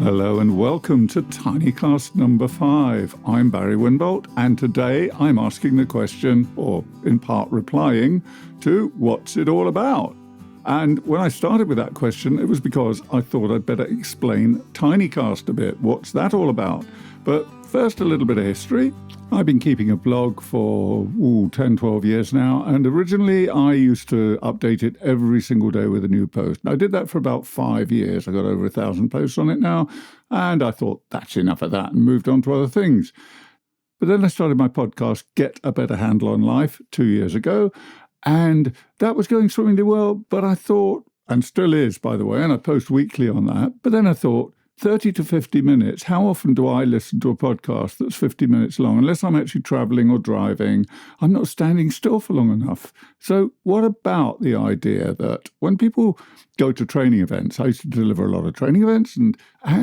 Hello and welcome to Tinycast number 5. I'm Barry Winbolt, and today I'm asking the question, or in part replying, to what's it all about? And when I started with that question, it was because I thought I'd better explain Tinycast a bit. What's that all about? But first, a little bit of history. I've been keeping a blog for 10, 12 years now, and originally I used to update it every single day with a new post. I did that for about 5 years. I got over 1,000 posts on it now, and I thought that's enough of that and moved on to other things. But then I started my podcast, Get a Better Handle on Life, 2 years ago, and that was going swimmingly well, but I thought, and still is, by the way, and I post weekly on that, but then I thought, 30 to 50 minutes, how often do I listen to a podcast that's 50 minutes long? Unless I'm actually traveling or driving, I'm not standing still for long enough. So what about the idea that when people go to training events, I used to deliver a lot of training events, and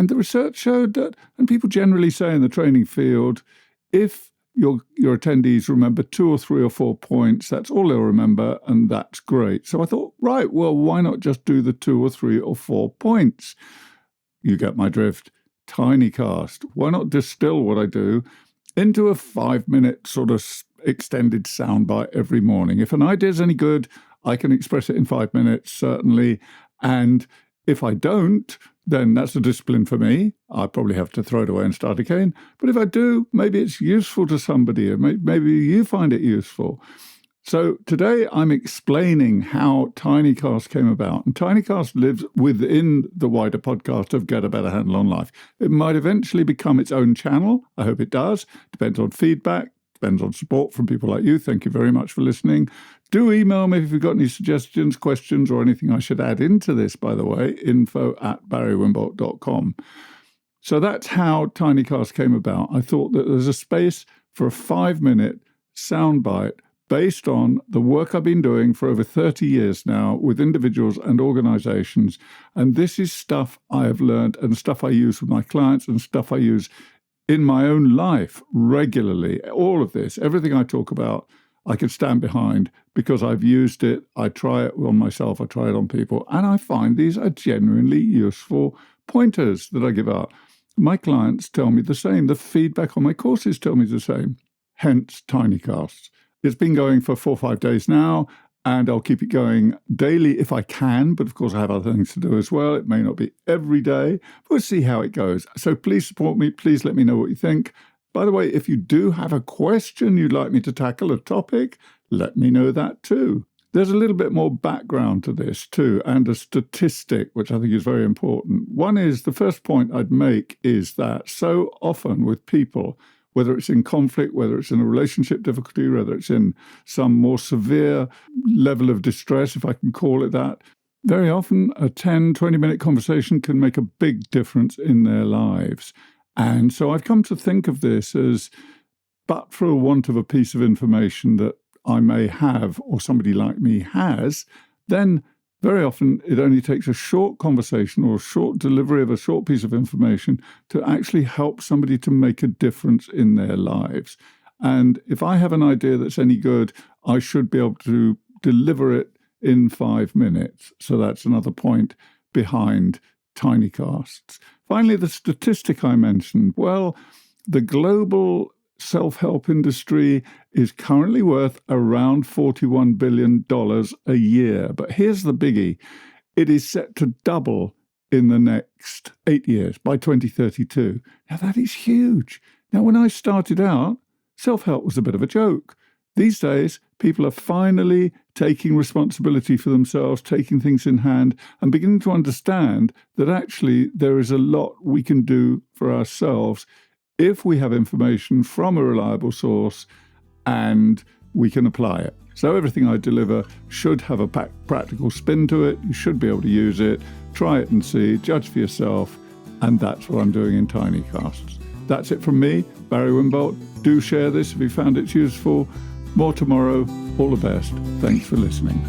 the research showed that, and people generally say in the training field, if your attendees remember 2 or 3 or 4 points, that's all they'll remember, and that's great. So I thought, right, well, why not just do the 2 or 3 or 4 points? You get my drift. Tinycast. Why not distill what I do into a 5-minute sort of extended soundbite every morning? If an idea is any good, I can express it in 5 minutes, certainly. And if I don't, then that's a discipline for me. I probably have to throw it away and start again. But if I do, maybe it's useful to somebody, or maybe you find it useful. So today I'm explaining how Tinycast came about. And Tinycast lives within the wider podcast of Get a Better Handle on Life. It might eventually become its own channel. I hope it does. Depends on feedback. Depends on support from people like you. Thank you very much for listening. Do email me if you've got any suggestions, questions, or anything I should add into this, by the way, info@barrywinbolt.com. So that's how Tinycast came about. I thought that there's a space for a 5-minute soundbite based on the work I've been doing for over 30 years now with individuals and organizations. And this is stuff I have learned and stuff I use with my clients and stuff I use in my own life regularly. All of this, everything I talk about, I can stand behind because I've used it. I try it on myself. I try it on people. And I find these are genuinely useful pointers that I give out. My clients tell me the same. The feedback on my courses tell me the same. Hence, Tinycasts. It's been going for 4 or 5 days now, and I'll keep it going daily if I can, but of course I have other things to do as well. It may not be every day, but we'll see how it goes. So please support me. Please let me know what you think. By the way, if you do have a question you'd like me to tackle, a topic, let me know that too. There's a little bit more background to this too, and a statistic, which I think is very important. One is, the first point I'd make is that so often with people, whether it's in conflict, whether it's in a relationship difficulty, whether it's in some more severe level of distress, if I can call it that, very often a 10, 20-minute conversation can make a big difference in their lives. And so I've come to think of this as, but for a want of a piece of information that I may have or somebody like me has, then very often it only takes a short conversation or a short delivery of a short piece of information to actually help somebody to make a difference in their lives. And if I have an idea that's any good, I should be able to deliver it in 5 minutes. So that's another point behind Tinycasts. Finally, the statistic I mentioned. Well, the global self-help industry is currently worth around $41 billion a year. But here's the biggie. It is set to double in the next 8 years, by 2032. Now, that is huge. Now, when I started out, self-help was a bit of a joke. These days, people are finally taking responsibility for themselves, taking things in hand, and beginning to understand that actually there is a lot we can do for ourselves if we have information from a reliable source and we can apply it. So everything I deliver should have a practical spin to it. You should be able to use it, try it and see, judge for yourself, and that's what I'm doing in Tinycasts. That's it from me, Barry Winbolt. Do share this if you found it useful. More tomorrow. All the best. Thanks for listening.